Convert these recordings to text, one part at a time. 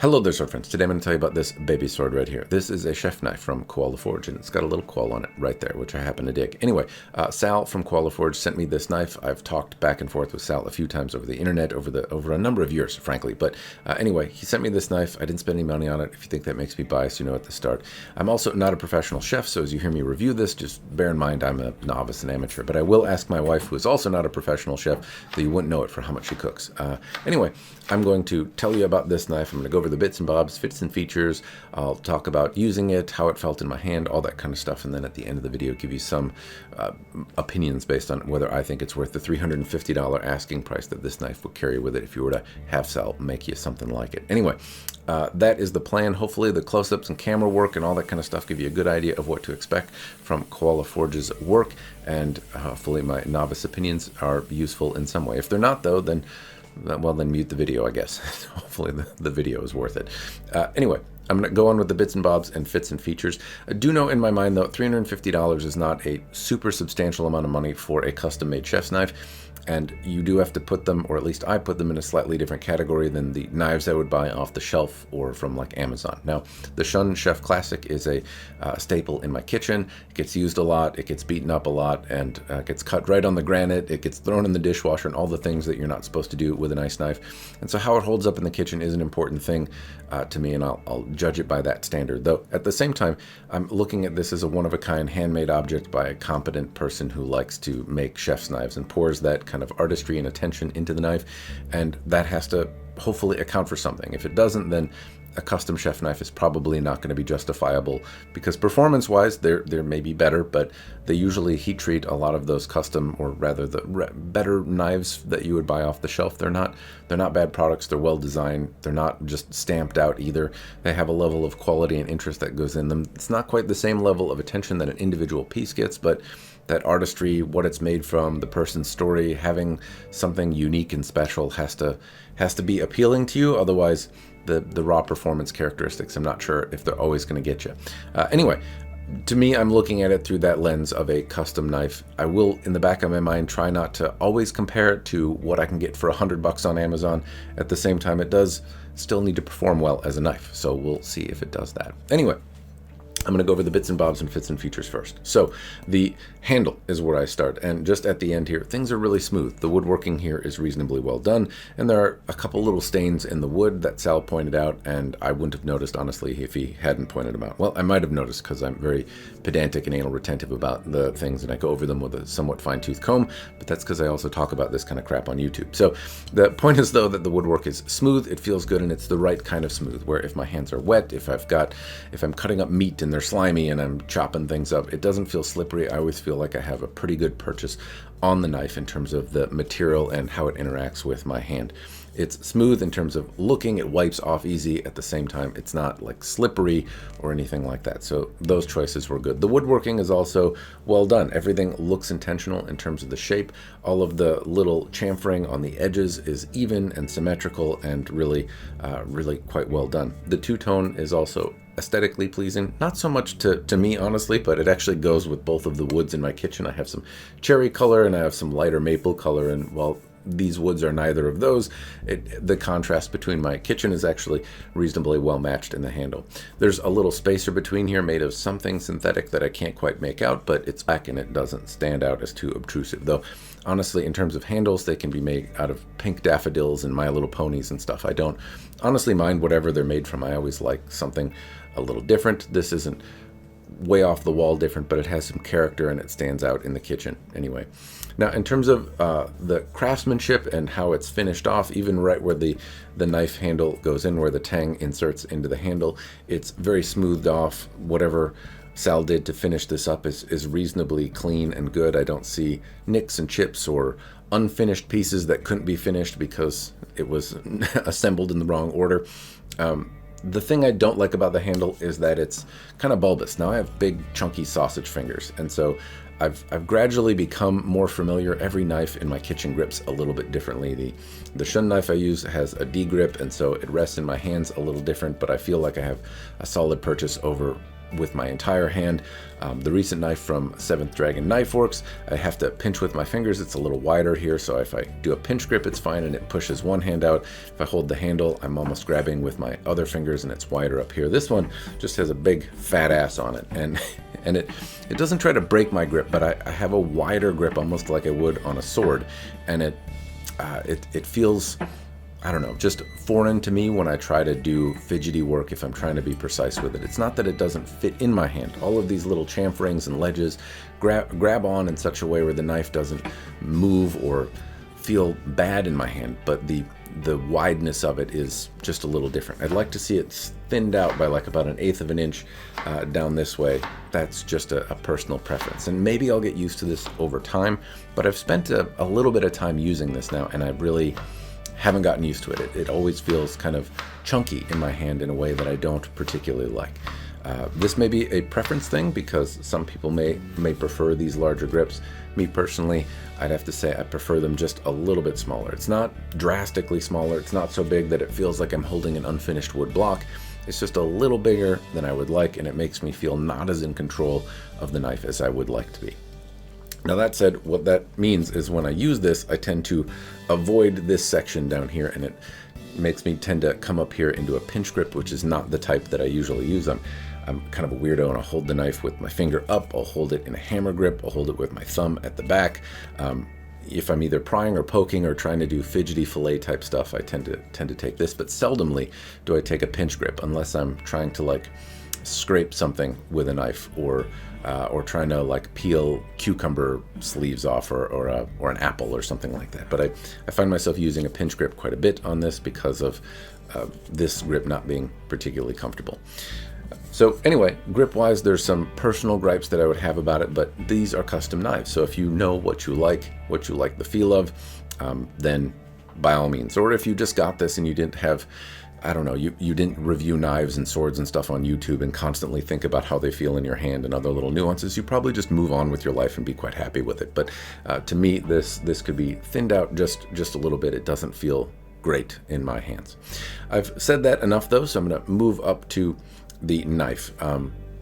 Hello there, sword friends. Today I'm going to tell you about this baby sword right here. This is a chef knife from Koala Forge, and it's got a little koala on it right there, which I happen to dig. Anyway, Sal from Koala Forge sent me this knife. I've talked back and forth with Sal a few times over the internet over a number of years, frankly. But anyway, he sent me this knife. I didn't spend any money on it. If you think that makes me biased, you know at the start. I'm also not a professional chef, so as you hear me review this, just bear in mind I'm a novice and amateur. But I will ask my wife, who is also not a professional chef, so you wouldn't know it for how much she cooks. Anyway, I'm going to tell you about this knife. I'm going to go over the bits and bobs, fits and features. I'll talk about using it, how it felt in my hand, all that kind of stuff. And then at the end of the video, give you some opinions based on whether I think it's worth the $350 asking price that this knife would carry with it if you were to have Sal make you something like it. Anyway, that is the plan. Hopefully the close-ups and camera work and all that kind of stuff give you a good idea of what to expect from Koala Forge's work. And hopefully my novice opinions are useful in some way. If they're not, though, then mute the video, I guess. Hopefully the video is worth it. Anyway, I'm going to go on with the bits and bobs and fits and features. Do know in my mind, though, $350 is not a super substantial amount of money for a custom-made chef's knife. And you do have to put them, or at least I put them, in a slightly different category than the knives I would buy off the shelf or from like Amazon. Now, the Shun Chef Classic is a staple in my kitchen. It gets used a lot, it gets beaten up a lot, and gets cut right on the granite. It gets thrown in the dishwasher and all the things that you're not supposed to do with a nice knife. And so how it holds up in the kitchen is an important thing to me, and I'll judge it by that standard. Though at the same time, I'm looking at this as a one-of-a-kind handmade object by a competent person who likes to make chef's knives and pours that kind of artistry and attention into the knife, and that has to hopefully account for something. If it doesn't, then a custom chef knife is probably not going to be justifiable, because performance-wise they're maybe better, but they usually heat treat a lot of those custom, or rather the better knives that you would buy off the shelf. They're not bad products. They're well designed. They're not just stamped out either. They have a level of quality and interest that goes in them. It's not quite the same level of attention that an individual piece gets, but that artistry, what it's made from, the person's story, having something unique and special has to be appealing to you. Otherwise, the raw performance characteristics, I'm not sure if they're always going to get you. Anyway, to me, I'm looking at it through that lens of a custom knife. I will, in the back of my mind, try not to always compare it to what I can get for $100 on Amazon. At the same time, it does still need to perform well as a knife, so we'll see if it does that. Anyway, I'm going to go over the bits and bobs and fits and features first. So the handle is where I start, and just at the end here, things are really smooth. The woodworking here is reasonably well done, and there are a couple little stains in the wood that Sal pointed out, and I wouldn't have noticed, honestly, if he hadn't pointed them out. Well, I might have noticed because I'm very pedantic and anal retentive about the things, and I go over them with a somewhat fine-tooth comb, but that's because I also talk about this kind of crap on YouTube. So the point is, though, that the woodwork is smooth, it feels good, and it's the right kind of smooth, where if my hands are wet, if I'm cutting up meat and they're slimy and I'm chopping things up, it doesn't feel slippery. I always feel like I have a pretty good purchase on the knife in terms of the material and how it interacts with my hand. It's smooth in terms of looking, it wipes off easy. At the same time, it's not like slippery or anything like that. So those choices were good. The woodworking is also well done. Everything looks intentional in terms of the shape. All of the little chamfering on the edges is even and symmetrical and really quite well done. The two-tone is also aesthetically pleasing, not so much to me, honestly, but it actually goes with both of the woods in my kitchen. I have some cherry color and I have some lighter maple color, and well, these woods are neither of those. The contrast between my kitchen is actually reasonably well matched in the handle. There's a little spacer between here made of something synthetic that I can't quite make out, but it's black and it doesn't stand out as too obtrusive. Though, honestly, in terms of handles, they can be made out of pink daffodils and My Little Ponies and stuff. I don't honestly mind whatever they're made from. I always like something a little different. This isn't way off the wall different, but it has some character and it stands out in the kitchen anyway. Now, in terms of the craftsmanship and how it's finished off, even right where the knife handle goes in, where the tang inserts into the handle, it's very smoothed off. Whatever Sal did to finish this up is reasonably clean and good. I don't see nicks and chips or unfinished pieces that couldn't be finished because it was assembled in the wrong order. The thing I don't like about the handle is that it's kind of bulbous. Now, I have big, chunky sausage fingers, and so I've gradually become more familiar. Every knife in my kitchen grips a little bit differently. The Shun knife I use has a D grip, and so it rests in my hands a little different, but I feel like I have a solid purchase over with my entire hand. The recent knife from 7th Dragon Knife Works, I have to pinch with my fingers. It's a little wider here, so if I do a pinch grip, it's fine and it pushes one hand out. If I hold the handle, I'm almost grabbing with my other fingers and it's wider up here. This one just has a big fat ass on it, and it doesn't try to break my grip, but I have a wider grip, almost like I would on a sword, and it feels, I don't know, just foreign to me when I try to do fidgety work if I'm trying to be precise with it. It's not that it doesn't fit in my hand. All of these little chamferings and ledges grab on in such a way where the knife doesn't move or feel bad in my hand, but the wideness of it is just a little different. I'd like to see it thinned out by like about 1/8 of an inch down this way. That's just a personal preference, and maybe I'll get used to this over time, but I've spent a little bit of time using this now, and I really haven't gotten used to it. It always feels kind of chunky in my hand in a way that I don't particularly like. This may be a preference thing because some people may prefer these larger grips. Me personally, I'd have to say I prefer them just a little bit smaller. It's not drastically smaller. It's not so big that it feels like I'm holding an unfinished wood block. It's just a little bigger than I would like, and it makes me feel not as in control of the knife as I would like to be. Now that said, what that means is when I use this, I tend to avoid this section down here, and it makes me tend to come up here into a pinch grip, which is not the type that I usually use. I'm kind of a weirdo, and I'll hold the knife with my finger up, I'll hold it in a hammer grip, I'll hold it with my thumb at the back. If I'm either prying or poking or trying to do fidgety fillet type stuff, I tend to take this, but seldomly do I take a pinch grip unless I'm trying to like scrape something with a knife, or trying to like peel cucumber sleeves off, or an apple or something like that. But I find myself using a pinch grip quite a bit on this because of this grip not being particularly comfortable. So anyway, grip-wise, there's some personal gripes that I would have about it, but these are custom knives. So if you know what you like the feel of, then by all means. Or if you just got this and you didn't have, I don't know, you didn't review knives and swords and stuff on YouTube and constantly think about how they feel in your hand and other little nuances, you probably just move on with your life and be quite happy with it. But to me, this could be thinned out just a little bit. It doesn't feel great in my hands. I've said that enough though, so I'm going to move up to the knife.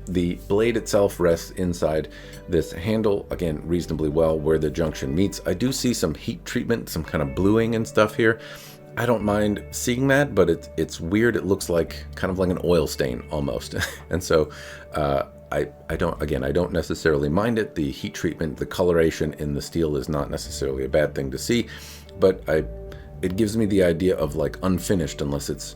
The blade itself rests inside this handle, again, reasonably well where the junction meets. I do see some heat treatment, some kind of bluing and stuff here. I don't mind seeing that, but it's weird. It looks like kind of like an oil stain almost. And so I don't necessarily mind it. The heat treatment, the coloration in the steel is not necessarily a bad thing to see, but it gives me the idea of like unfinished unless it's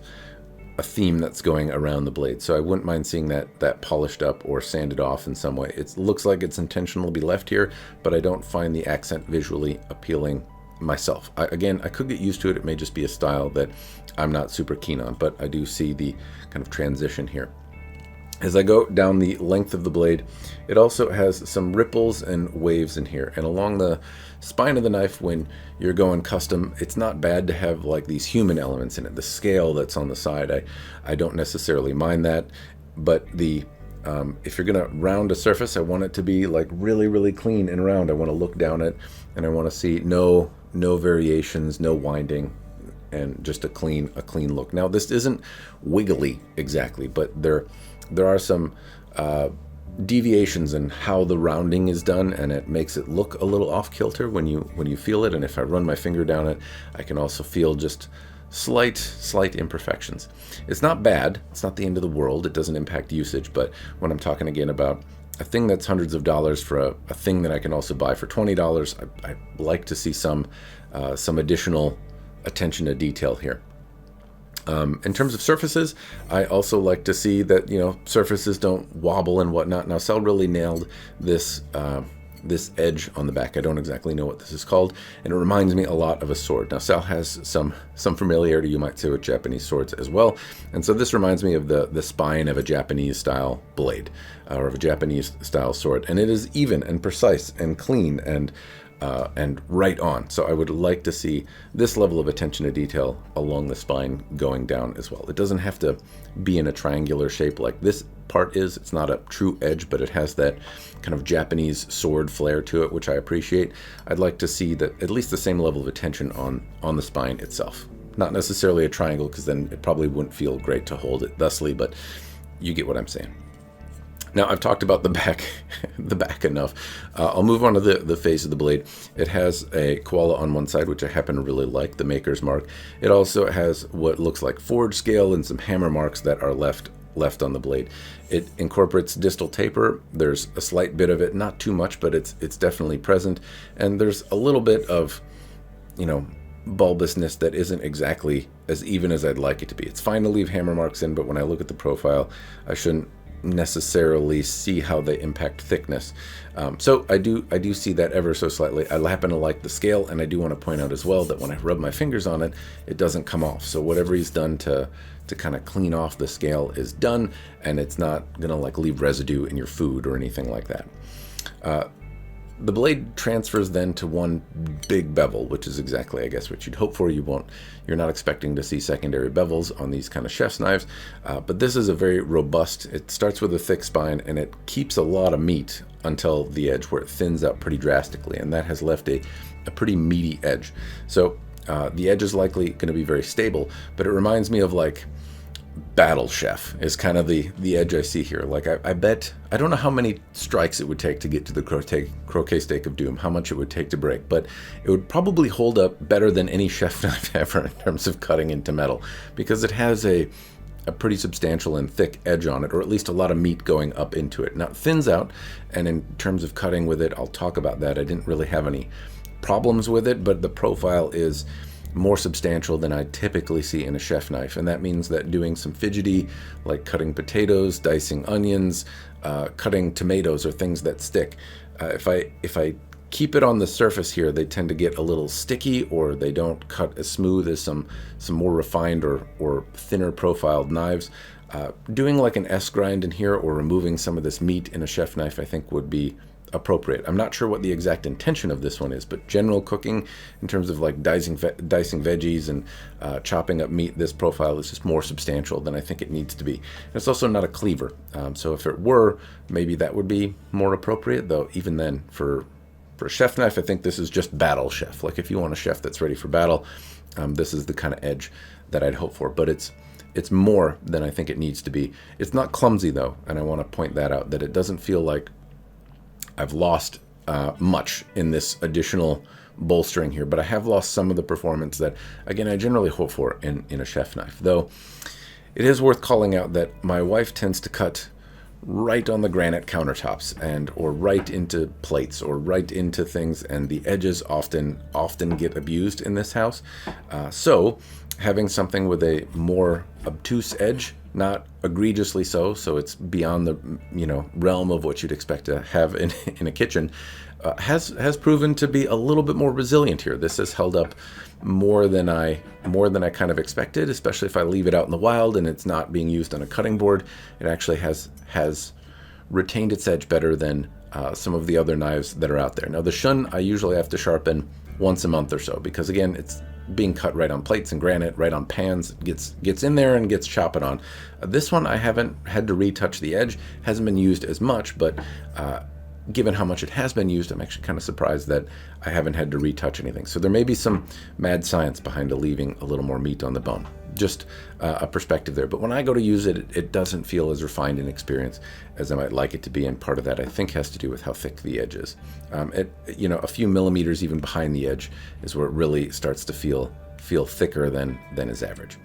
a theme that's going around the blade. So I wouldn't mind seeing that polished up or sanded off in some way. It looks like it's intentional to be left here, but I don't find the accent visually appealing myself. I could get used to it. It may just be a style that I'm not super keen on, but I do see the kind of transition here. As I go down the length of the blade, it also has some ripples and waves in here. And along the spine of the knife, when you're going custom, it's not bad to have like these human elements in it. The scale that's on the side, I don't necessarily mind that. But if you're gonna round a surface, I want it to be like really, really clean and round. I want to look down it and I want to see no variations, no winding, and just a clean look. Now this isn't wiggly exactly, but there are some deviations in how the rounding is done, and it makes it look a little off kilter when you feel it. And if I run my finger down it, I can also feel just slight imperfections. It's not bad. It's not the end of the world. It doesn't impact usage. But when I'm talking again about a thing that's hundreds of dollars for a thing that I can also buy for $20, I like to see some additional attention to detail here. In terms of surfaces, I also like to see that, surfaces don't wobble and whatnot. Now, Sal really nailed this edge on the back. I don't exactly know what this is called, and it reminds me a lot of a sword. Now, Sal has some familiarity, you might say, with Japanese swords as well, and so this reminds me of the spine of a Japanese-style blade, or of a Japanese-style sword, and it is even and precise and clean and right on. So I would like to see this level of attention to detail along the spine going down as well. It doesn't have to be in a triangular shape like this part is. It's not a true edge, but it has that kind of Japanese sword flair to it, which I appreciate. I'd like to see that at least the same level of attention on the spine itself. Not necessarily a triangle, because then it probably wouldn't feel great to hold it thusly, but you get what I'm saying. Now, I've talked about the back, the back enough. I'll move on to the face of the blade. It has a koala on one side, which I happen to really like, the maker's mark. It also has what looks like forge scale and some hammer marks that are left on the blade. It incorporates distal taper. There's a slight bit of it, not too much, but it's definitely present. And there's a little bit of, bulbousness that isn't exactly as even as I'd like it to be. It's fine to leave hammer marks in, but when I look at the profile, I shouldn't necessarily see how they impact thickness. So I do see that ever so slightly. I happen to like the scale, and I do want to point out as well that when I rub my fingers on it, it doesn't come off. So whatever he's done to kind of clean off the scale is done, and it's not gonna like leave residue in your food or anything like that. The blade transfers then to one big bevel, which is exactly, I guess, what you'd hope for. You're not expecting to see secondary bevels on these kind of chef's knives, but this is a very robust, it starts with a thick spine, and it keeps a lot of meat until the edge, where it thins out pretty drastically, and that has left a pretty meaty edge. So the edge is likely going to be very stable, but it reminds me of like Battle Chef is kind of the edge I see here. Like I bet, I don't know how many strikes it would take to get to the croquet steak of doom, how much it would take to break, but it would probably hold up better than any chef knife ever in terms of cutting into metal, because it has a pretty substantial and thick edge on it, or at least a lot of meat going up into it. Now it thins out, and in terms of cutting with it, I'll talk about that. I didn't really have any problems with it, but the profile is more substantial than I typically see in a chef knife, and that means that doing some fidgety, like cutting potatoes, dicing onions, cutting tomatoes, or things that stick, if I keep it on the surface here, they tend to get a little sticky, or they don't cut as smooth as some more refined or thinner profiled knives. Doing like an S grind in here, or removing some of this meat in a chef knife, I think would be appropriate. I'm not sure what the exact intention of this one is, but general cooking in terms of like dicing veggies and chopping up meat, this profile is just more substantial than I think it needs to be. And it's also not a cleaver, so if it were, maybe that would be more appropriate, though even then, for a chef knife, I think this is just Battle Chef. Like if you want a chef that's ready for battle, this is the kind of edge that I'd hope for, but it's more than I think it needs to be. It's not clumsy though, and I want to point that out, that it doesn't feel like I've lost much in this additional bolstering here, but I have lost some of the performance that, again, I generally hope for in a chef knife. Though it is worth calling out that my wife tends to cut right on the granite countertops, or right into plates, or right into things, and the edges often get abused in this house. So having something with a more obtuse edge, not egregiously so it's beyond the realm of what you'd expect to have in a kitchen, has proven to be a little bit more resilient here. This has held up more than I kind of expected, especially if I leave it out in the wild and it's not being used on a cutting board. It actually has retained its edge better than some of the other knives that are out there. Now the shun I usually have to sharpen once a month or so, because again, it's being cut right on plates and granite, right on pans, gets in there and gets chopped on. This one I haven't had to retouch the edge, hasn't been used as much, but given how much it has been used, I'm actually kind of surprised that I haven't had to retouch anything. So there may be some mad science behind leaving a little more meat on the bone. Just a perspective there. But when I go to use it, it doesn't feel as refined an experience as I might like it to be, and part of that I think has to do with how thick the edge is. A few millimeters even behind the edge is where it really starts to feel thicker than is average.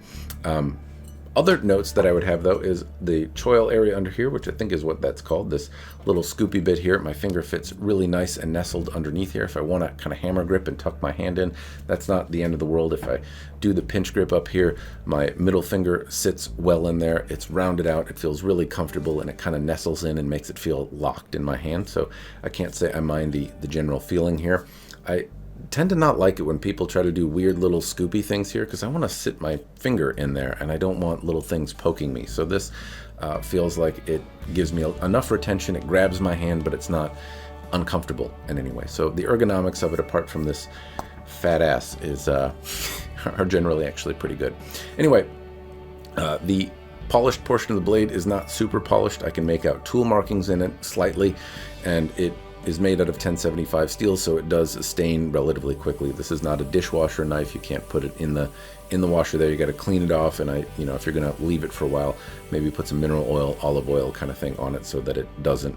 Other notes that I would have, though, is the choil area under here, which I think is what that's called, this little scoopy bit here. My finger fits really nice and nestled underneath here. If I want to kind of hammer grip and tuck my hand in, that's not the end of the world. If I do the pinch grip up here, my middle finger sits well in there. It's rounded out. It feels really comfortable, and it kind of nestles in and makes it feel locked in my hand. So I can't say I mind the general feeling here. I tend to not like it when people try to do weird little scoopy things here, because I want to sit my finger in there and I don't want little things poking me. So this feels like it gives me enough retention. It grabs my hand, but it's not uncomfortable in any way. So the ergonomics of it, apart from this fat ass, is are generally actually pretty good. Anyway, the polished portion of the blade is not super polished. I can make out tool markings in it slightly, and it is made out of 1075 steel, so it does stain relatively quickly. This is not a dishwasher knife. You can't put it in the washer there. You got to clean it off, and if you're gonna leave it for a while, maybe put some mineral oil, olive oil kind of thing on it so that it doesn't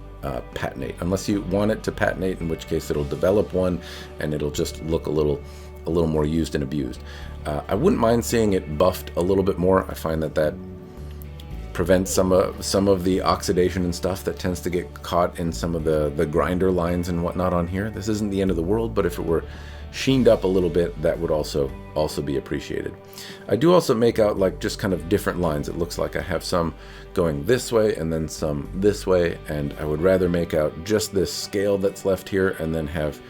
patinate, unless you want it to patinate, in which case it'll develop one and it'll just look a little more used and abused. I wouldn't mind seeing it buffed a little bit more. I find that prevents some of the oxidation and stuff that tends to get caught in some of the grinder lines and whatnot on here. This isn't the end of the world, but if it were sheened up a little bit, that would also be appreciated. I do also make out like just kind of different lines. It looks like I have some going this way and then some this way, and I would rather make out just this scale that's left here and then have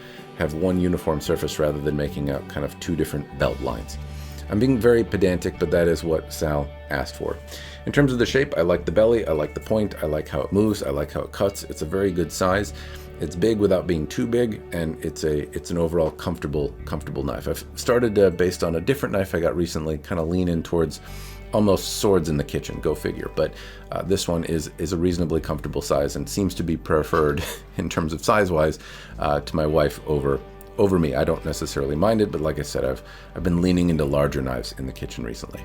one uniform surface rather than making out kind of two different belt lines. I'm being very pedantic, but that is what Sal asked for. In terms of the shape, I like the belly, I like the point, I like how it moves, I like how it cuts. It's a very good size. It's big without being too big, and it's an overall comfortable knife. I've started based on a different knife I got recently, kind of lean in towards almost swords in the kitchen, go figure. But this one is a reasonably comfortable size and seems to be preferred in terms of size-wise to my wife over me. I don't necessarily mind it, but like I said, I've been leaning into larger knives in the kitchen recently.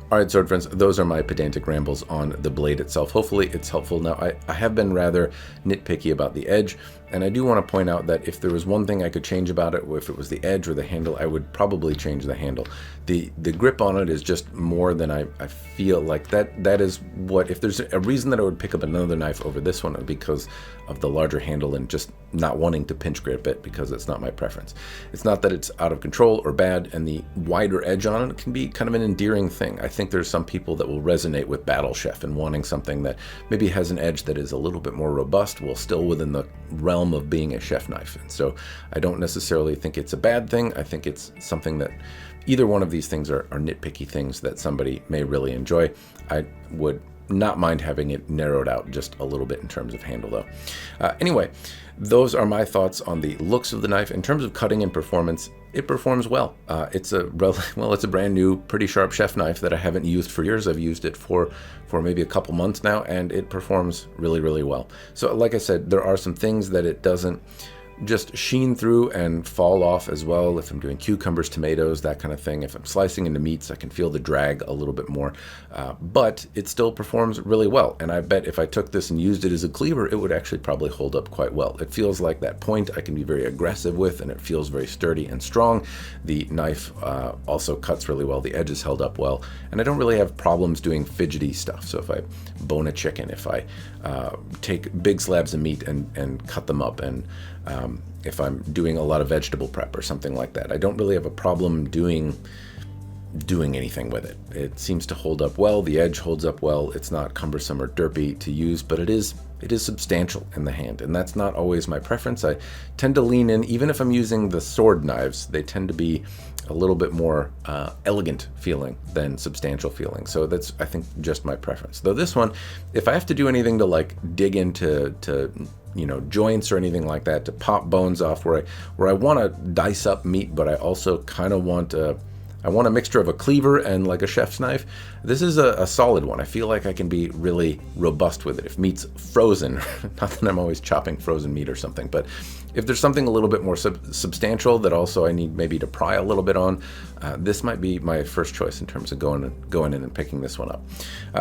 All right, sword friends, those are my pedantic rambles on the blade itself. Hopefully it's helpful. Now, I have been rather nitpicky about the edge, and I do want to point out that if there was one thing I could change about it, if it was the edge or the handle, I would probably change the handle. The grip on it is just more than I feel like that is what, if there's a reason that I would pick up another knife over this one, because of the larger handle and just not wanting to pinch grip it, because it's not my preference. It's not that it's out of control or bad, and the wider edge on it can be kind of an endearing thing. I think there's some people that will resonate with Battle Chef and wanting something that maybe has an edge that is a little bit more robust while still within the realm of being a chef knife. And so I don't necessarily think it's a bad thing. I think it's something that either one of these things are nitpicky things that somebody may really enjoy. I would not mind having it narrowed out just a little bit in terms of handle though. Anyway, those are my thoughts on the looks of the knife. In terms of cutting and performance, it performs well. It's a brand new, pretty sharp chef knife that I haven't used for years. I've used it for maybe a couple months now, and it performs really, really well. So like I said, there are some things that it doesn't just sheen through and fall off as well. If I'm doing cucumbers, tomatoes, that kind of thing. If I'm slicing into meats, I can feel the drag a little bit more, but it still performs really well. And I bet if I took this and used it as a cleaver, it would actually probably hold up quite well. It feels like that point I can be very aggressive with, and it feels very sturdy and strong. The knife also cuts really well. The edge is held up well, and I don't really have problems doing fidgety stuff. So if I bone a chicken, if I take big slabs of meat and cut them up, and if I'm doing a lot of vegetable prep or something like that, I don't really have a problem doing anything with it. It seems to hold up well. The edge holds up well. It's not cumbersome or derpy to use, but it is substantial in the hand, and that's not always my preference. I tend to lean in, even if I'm using the sword knives, they tend to be a little bit more elegant feeling than substantial feeling. So that's, I think, just my preference. Though this one, if I have to do anything to like dig into joints or anything like that, to pop bones off, where I want to dice up meat, but I also kind of want a mixture of a cleaver and like a chef's knife. This is a solid one. I feel like I can be really robust with it. If meat's frozen, not that I'm always chopping frozen meat or something, but if there's something a little bit more substantial that also I need maybe to pry a little bit on, this might be my first choice in terms of going in and picking this one up.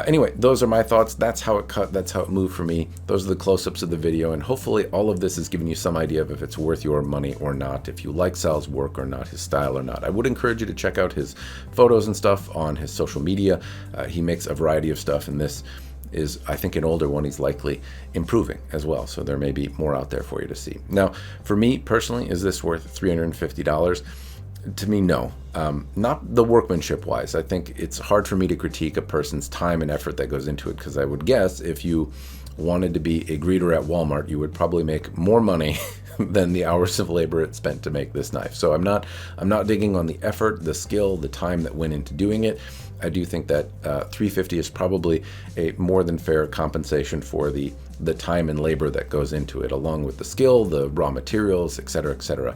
Anyway, those are my thoughts. That's how it cut. That's how it moved for me. Those are the close-ups of the video, and hopefully all of this has given you some idea of if it's worth your money or not, if you like Sal's work or not, his style or not. I would encourage you to check out his photos and stuff on his social media. He makes a variety of stuff, and this is, I think, an older one. He's likely improving as well, so there may be more out there for you to see. Now, for me personally, is this worth $350? To me, no. Not the workmanship wise. I think it's hard for me to critique a person's time and effort that goes into it, because I would guess if you wanted to be a greeter at Walmart, you would probably make more money than the hours of labor it spent to make this knife. So I'm not digging on the effort, the skill, the time that went into doing it. I do think that $350 is probably a more than fair compensation for the time and labor that goes into it, along with the skill, the raw materials, etc., etc.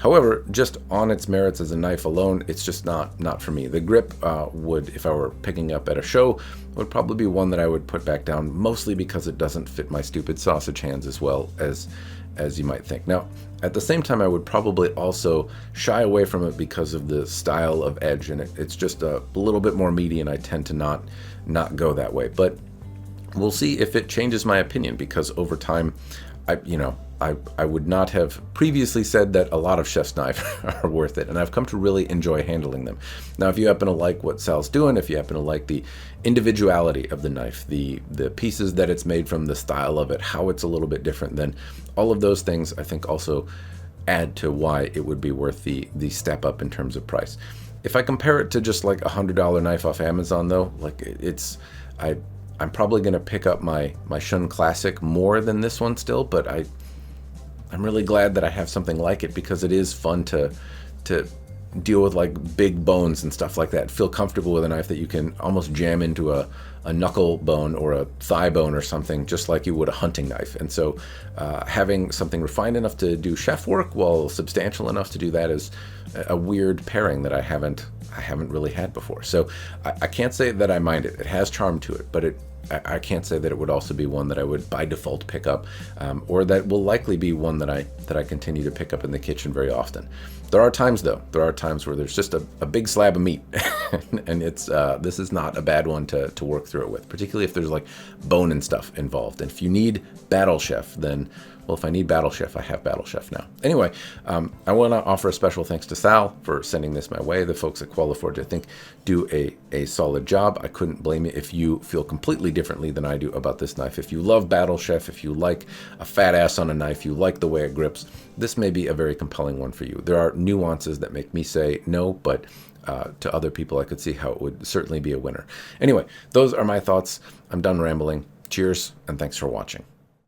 However, just on its merits as a knife alone, it's just not for me. The grip would, if I were picking up at a show, would probably be one that I would put back down, mostly because it doesn't fit my stupid sausage hands as well as you might think. Now, at the same time, I would probably also shy away from it because of the style of edge, and it's just a little bit more meaty, and I tend to not go that way. But we'll see if it changes my opinion, because over time, I would not have previously said that a lot of chef's knives are worth it, and I've come to really enjoy handling them. Now, if you happen to like what Sal's doing, if you happen to like the individuality of the knife, the pieces that it's made from, the style of it, how it's a little bit different, then all of those things I think also add to why it would be worth the step up in terms of price. If I compare it to just like $100 knife off Amazon, though, like I'm probably going to pick up my Shun Classic more than this one still, but I'm really glad that I have something like it, because it is fun to deal with like big bones and stuff like that. Feel comfortable with a knife that you can almost jam into a knuckle bone or a thigh bone or something, just like you would a hunting knife. And so having something refined enough to do chef work while substantial enough to do that is a weird pairing that I haven't really had before. So I can't say that I mind it. It has charm to it, but I can't say that it would also be one that I would by default pick up, or that will likely be one that I continue to pick up in the kitchen very often. There are times, though, where there's just a big slab of meat, and this is not a bad one to work through it with, particularly if there's like bone and stuff involved. And if you need Battle Chef, then, well, if I need Battle Chef, I have Battle Chef now. Anyway, I want to offer a special thanks to Sal for sending this my way. The folks at Koala Forge, I think, do a solid job. I couldn't blame you if you feel completely differently than I do about this knife. If you love Battle Chef, if you like a fat ass on a knife, you like the way it grips, this may be a very compelling one for you. There are nuances that make me say no, but to other people, I could see how it would certainly be a winner. Anyway, those are my thoughts. I'm done rambling. Cheers, and thanks for watching.